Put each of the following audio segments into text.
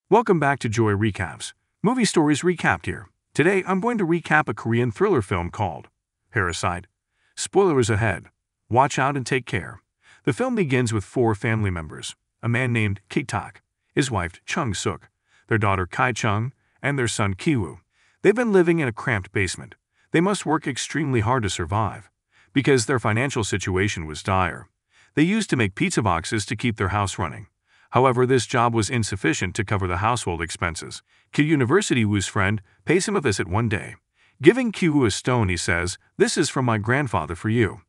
Welcome back to Joy Recaps. Movie Stories Recapped here. Today, I'm going to recap a Korean thriller film called Parasite. Spoilers ahead. Watch out and take care. The film begins with four family members, a man named Ki-tak, his wife Chung Sook, their daughter Kai-chung, and their son Ki-woo. They've been living in a cramped basement. They must work extremely hard to survive, because their financial situation was dire. They used to make pizza boxes to keep their house running. However, this job was insufficient to cover the household expenses. Ki-woo's friend pays him a visit one day. Giving Ki-woo a stone, he says, "This is from my grandfather for you."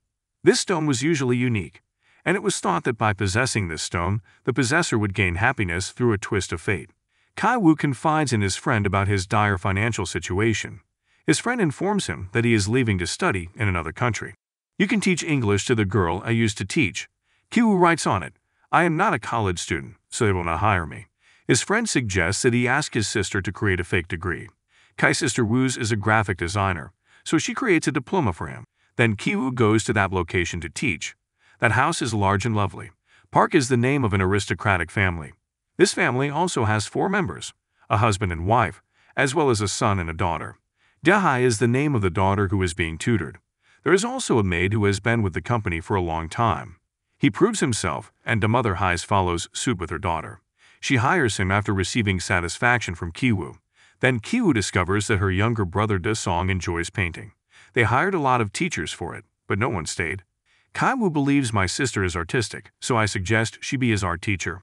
This stone was usually unique, and it was thought that by possessing this stone, the possessor would gain happiness through a twist of fate. Ki-woo confides in his friend about his dire financial situation. His friend informs him that he is leaving to study in another country. "You can teach English to the girl I used to teach." Ki-woo writes on it, "I am not a college student, so they will not hire me." His friend suggests that he ask his sister to create a fake degree. Kai's sister Woo's is a graphic designer, so she creates a diploma for him. Then Ki-woo goes to that location to teach. That house is large and lovely. Park is the name of an aristocratic family. This family also has four members, a husband and wife, as well as a son and a daughter. Dae is the name of the daughter who is being tutored. There is also a maid who has been with the company for a long time. He proves himself, and the mother Hais follows suit with her daughter. She hires him after receiving satisfaction from Ki-woo. Then Ki-woo discovers that her younger brother Da-song enjoys painting. They hired a lot of teachers for it, but no one stayed. Ki-woo believes my sister is artistic, so I suggest she be his art teacher.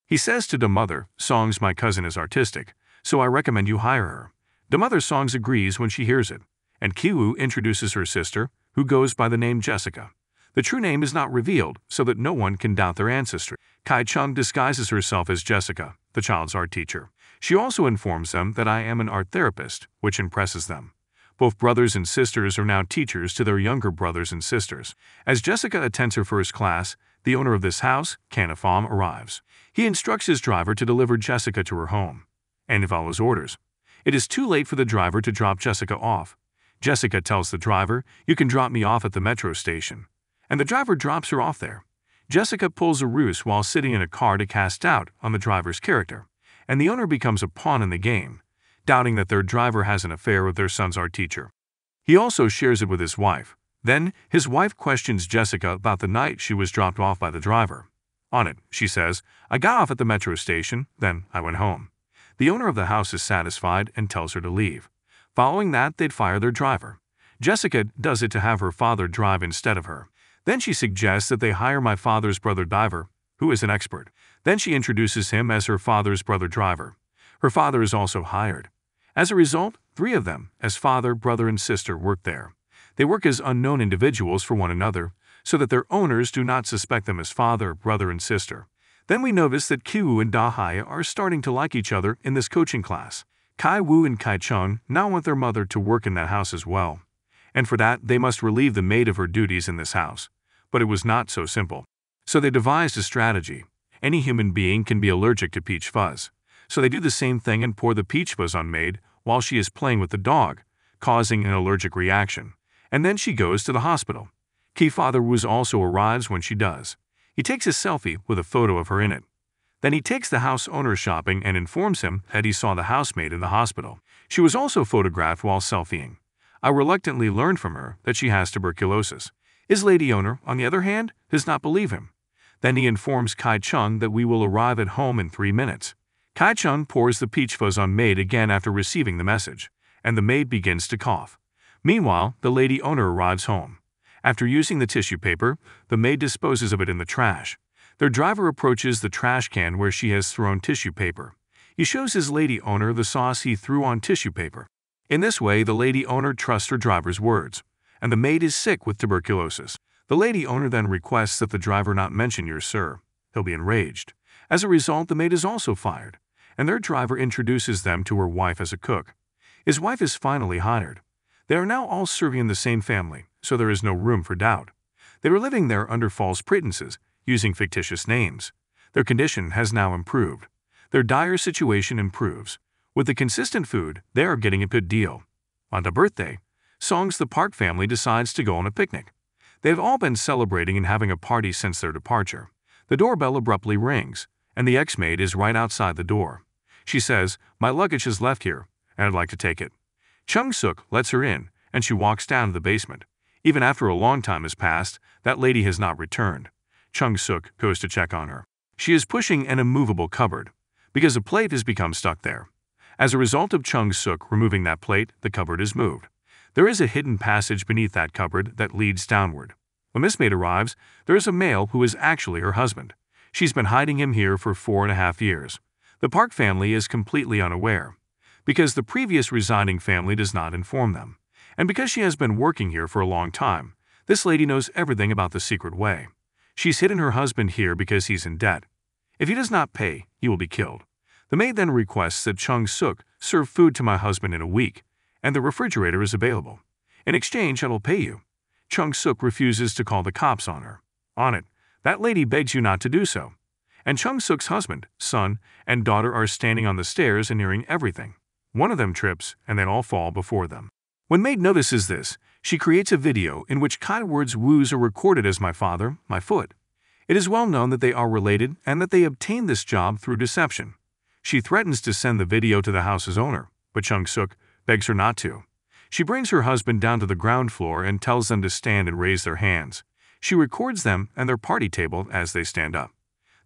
He says to the mother, "Song's my cousin is artistic, so I recommend you hire her." The mother Songs agrees when she hears it, and Ki-woo introduces her sister, who goes by the name Jessica. The true name is not revealed so that no one can doubt their ancestry. Kai-chung disguises herself as Jessica, the child's art teacher. She also informs them that I am an art therapist, which impresses them. Both brothers and sisters are now teachers to their younger brothers and sisters. As Jessica attends her first class, the owner of this house, Kanafam, arrives. He instructs his driver to deliver Jessica to her home, and follows orders. It is too late for the driver to drop Jessica off. Jessica tells the driver, "You can drop me off at the metro station." And the driver drops her off there. Jessica pulls a ruse while sitting in a car to cast doubt on the driver's character, and the owner becomes a pawn in the game, doubting that their driver has an affair with their son's art teacher. He also shares it with his wife. Then, his wife questions Jessica about the night she was dropped off by the driver. On it, she says, "I got off at the metro station, then I went home." The owner of the house is satisfied and tells her to leave. Following that, they'd fire their driver. Jessica does it to have her father drive instead of her. Then she suggests that they hire my father's brother Diver, who is an expert. Then she introduces him as her father's brother Driver. Her father is also hired. As a result, three of them, as father, brother, and sister, work there. They work as unknown individuals for one another, so that their owners do not suspect them as father, brother, and sister. Then we notice that Ki-woo and Da-hae are starting to like each other in this coaching class. Kai-woo and Kai-chung now want their mother to work in that house as well. And for that, they must relieve the maid of her duties in this house. But it was not so simple. So they devised a strategy. Any human being can be allergic to peach fuzz. So they do the same thing and pour the peach fuzz on maid while she is playing with the dog, causing an allergic reaction. And then she goes to the hospital. Father Woo's also arrives when she does. He takes a selfie with a photo of her in it. Then he takes the house owner shopping and informs him that he saw the housemaid in the hospital. She was also photographed while selfieing. I reluctantly learned from her that she has tuberculosis. His lady owner, on the other hand, does not believe him. Then he informs Kai-chung that we will arrive at home in 3 minutes. Kai-chung pours the peach fuzz on maid again after receiving the message, and the maid begins to cough. Meanwhile, the lady owner arrives home. After using the tissue paper, the maid disposes of it in the trash. Their driver approaches the trash can where she has thrown tissue paper. He shows his lady owner the sauce he threw on tissue paper. In this way, the lady owner trusts her driver's words, and the maid is sick with tuberculosis. The lady owner then requests that the driver not mention "your sir." He'll be enraged. As a result, the maid is also fired, and their driver introduces them to her wife as a cook. His wife is finally hired. They are now all serving in the same family, so there is no room for doubt. They were living there under false pretenses, using fictitious names. Their condition has now improved. Their dire situation improves. With the consistent food, they are getting a good deal. On their birthday, Song's the Park family decides to go on a picnic. They have all been celebrating and having a party since their departure. The doorbell abruptly rings, and the ex-maid is right outside the door. She says, "My luggage is left here, and I'd like to take it." Chung Sook lets her in, and she walks down to the basement. Even after a long time has passed, that lady has not returned. Chung Sook goes to check on her. She is pushing an immovable cupboard, because a plate has become stuck there. As a result of Chung Sook removing that plate, the cupboard is moved. There is a hidden passage beneath that cupboard that leads downward. When this maid arrives, there is a male who is actually her husband. She's been hiding him here for 4.5 years. The Park family is completely unaware, because the previous residing family does not inform them. And because she has been working here for a long time, this lady knows everything about the secret way. She's hidden her husband here because he's in debt. If he does not pay, he will be killed. The maid then requests that Chung Sook serve food to my husband in a week, and the refrigerator is available. In exchange, I will pay you. Chung Sook refuses to call the cops on her. On it, that lady begs you not to do so. And Chung Sook's husband, son, and daughter are standing on the stairs and hearing everything. One of them trips, and they all fall before them. When maid notices this, she creates a video in which Kai Word's woos are recorded as "my father, my foot." It is well known that they are related and that they obtained this job through deception. She threatens to send the video to the house's owner, but Chung Sook begs her not to. She brings her husband down to the ground floor and tells them to stand and raise their hands. She records them and their party table as they stand up.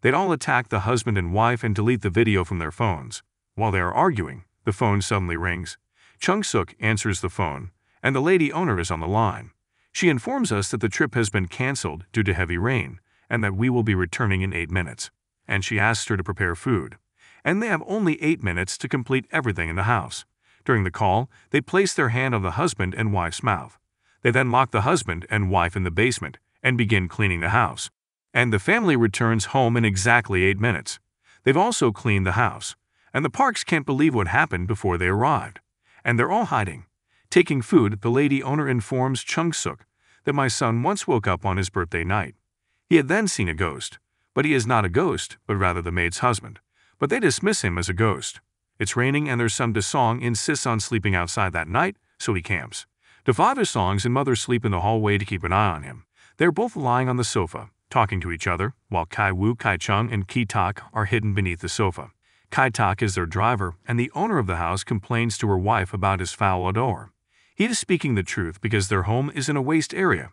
They'd all attack the husband and wife and delete the video from their phones. While they are arguing, the phone suddenly rings. Chung Sook answers the phone, and the lady owner is on the line. She informs us that the trip has been canceled due to heavy rain, and that we will be returning in 8 minutes. And she asks her to prepare food. And they have only 8 minutes to complete everything in the house. During the call, they place their hand on the husband and wife's mouth. They then lock the husband and wife in the basement and begin cleaning the house. And the family returns home in exactly 8 minutes. They've also cleaned the house, and the Parks can't believe what happened before they arrived. And they're all hiding. Taking food, the lady owner informs Chung Sook that my son once woke up on his birthday night. He had then seen a ghost, but he is not a ghost, but rather the maid's husband. But they dismiss him as a ghost. It's raining and their son Desong insists on sleeping outside that night, so he camps. The father Songs and mother sleep in the hallway to keep an eye on him. They're both lying on the sofa, talking to each other, while Kai Woo, Kai Chung, and Ki Tak are hidden beneath the sofa. Kai Tak is their driver, and the owner of the house complains to her wife about his foul odor. He is speaking the truth because their home is in a waste area,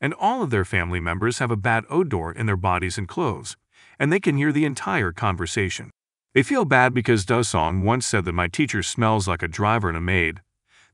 and all of their family members have a bad odor in their bodies and clothes, and they can hear the entire conversation. They feel bad because Dosong once said that my teacher smells like a driver and a maid.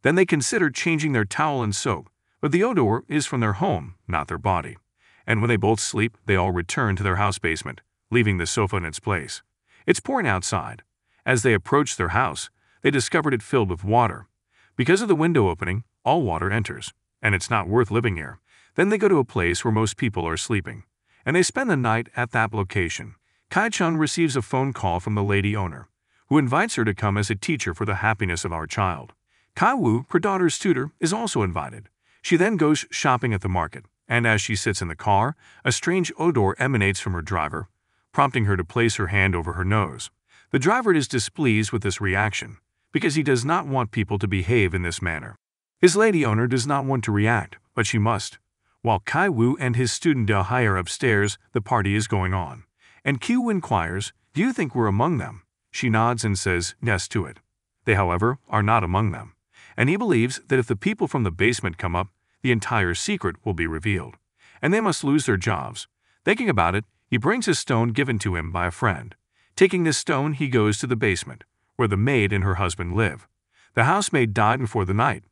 Then they consider changing their towel and soap, but the odor is from their home, not their body. And when they both sleep, they all return to their house basement, leaving the sofa in its place. It's pouring outside. As they approach their house, they discovered it filled with water. Because of the window opening, all water enters, and it's not worth living here. Then they go to a place where most people are sleeping, and they spend the night at that location. Kai Chung receives a phone call from the lady owner, who invites her to come as a teacher for the happiness of our child. Kai Woo, her daughter's tutor, is also invited. She then goes shopping at the market, and as she sits in the car, a strange odor emanates from her driver, prompting her to place her hand over her nose. The driver is displeased with this reaction, because he does not want people to behave in this manner. His lady owner does not want to react, but she must. While Kai Woo and his student De Hai are upstairs, the party is going on. And Q inquires, "Do you think we're among them?" She nods and says yes to it. They, however, are not among them. And he believes that if the people from the basement come up, the entire secret will be revealed, and they must lose their jobs. Thinking about it, he brings a stone given to him by a friend. Taking this stone, he goes to the basement, where the maid and her husband live. The housemaid died before the night,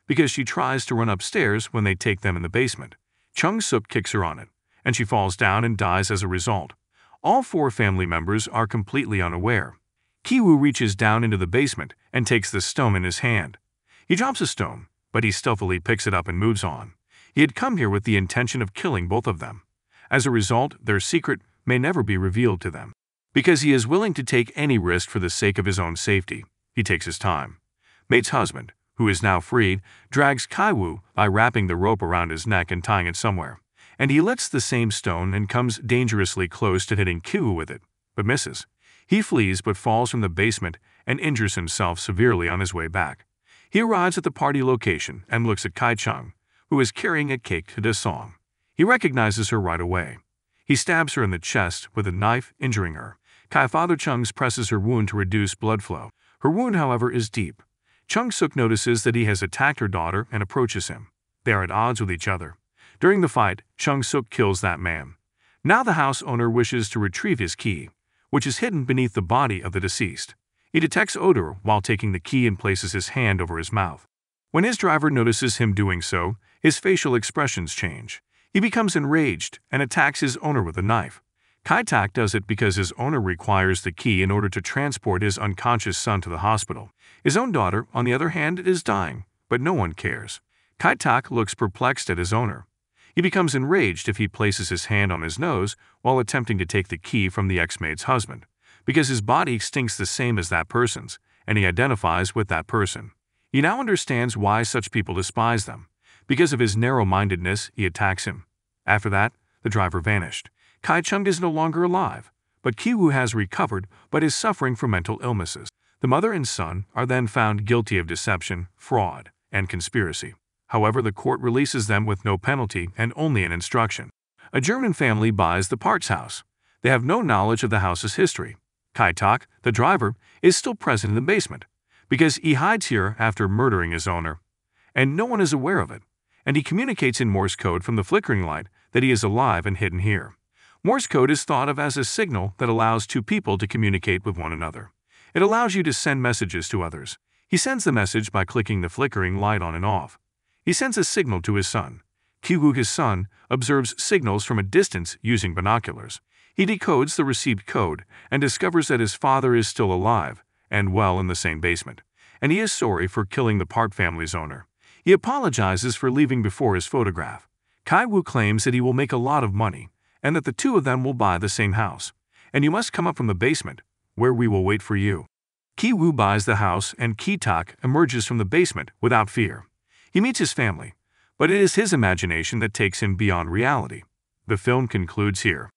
because she tries to run upstairs when they take them in the basement. Chung Sook kicks her on it, and she falls down and dies as a result. All 4 family members are completely unaware. Kiwoo reaches down into the basement and takes the stone in his hand. He drops a stone, but he stealthily picks it up and moves on. He had come here with the intention of killing both of them. As a result, their secret may never be revealed to them. Because he is willing to take any risk for the sake of his own safety, he takes his time. Mate's husband, who is now freed, drags Kaiwoo by wrapping the rope around his neck and tying it somewhere. And he lifts the same stone and comes dangerously close to hitting Kiwoo with it, but misses. He flees but falls from the basement and injures himself severely on his way back. He arrives at the party location and looks at Kai Chung, who is carrying a cake to Desong. He recognizes her right away. He stabs her in the chest with a knife, injuring her. Kai Father Chung's presses her wound to reduce blood flow. Her wound, however, is deep. Chung Sook notices that he has attacked her daughter and approaches him. They are at odds with each other. During the fight, Chung Sook kills that man. Now the house owner wishes to retrieve his key, which is hidden beneath the body of the deceased. He detects odor while taking the key and places his hand over his mouth. When his driver notices him doing so, his facial expressions change. He becomes enraged and attacks his owner with a knife. Kai Tak does it because his owner requires the key in order to transport his unconscious son to the hospital. His own daughter, on the other hand, is dying, but no one cares. Kai Tak looks perplexed at his owner. He becomes enraged if he places his hand on his nose while attempting to take the key from the ex-maid's husband, because his body stinks the same as that person's, and he identifies with that person. He now understands why such people despise them. Because of his narrow-mindedness, he attacks him. After that, the driver vanished. Kai Chung is no longer alive, but Ki-woo has recovered but is suffering from mental illnesses. The mother and son are then found guilty of deception, fraud, and conspiracy. However, the court releases them with no penalty and only an instruction. A German family buys the Parks house. They have no knowledge of the house's history. Kai Tak, the driver, is still present in the basement, because he hides here after murdering his owner, and no one is aware of it, and he communicates in Morse code from the flickering light that he is alive and hidden here. Morse code is thought of as a signal that allows two people to communicate with one another. It allows you to send messages to others. He sends the message by clicking the flickering light on and off. He sends a signal to his son. Ki-woo, his son, observes signals from a distance using binoculars. He decodes the received code and discovers that his father is still alive and well in the same basement, and he is sorry for killing the Park family's owner. He apologizes for leaving before his photograph. Kai-woo claims that he will make a lot of money and that the two of them will buy the same house, and you must come up from the basement, where we will wait for you. Ki-woo buys the house and Ki-tak emerges from the basement without fear. He meets his family, but it is his imagination that takes him beyond reality. The film concludes here.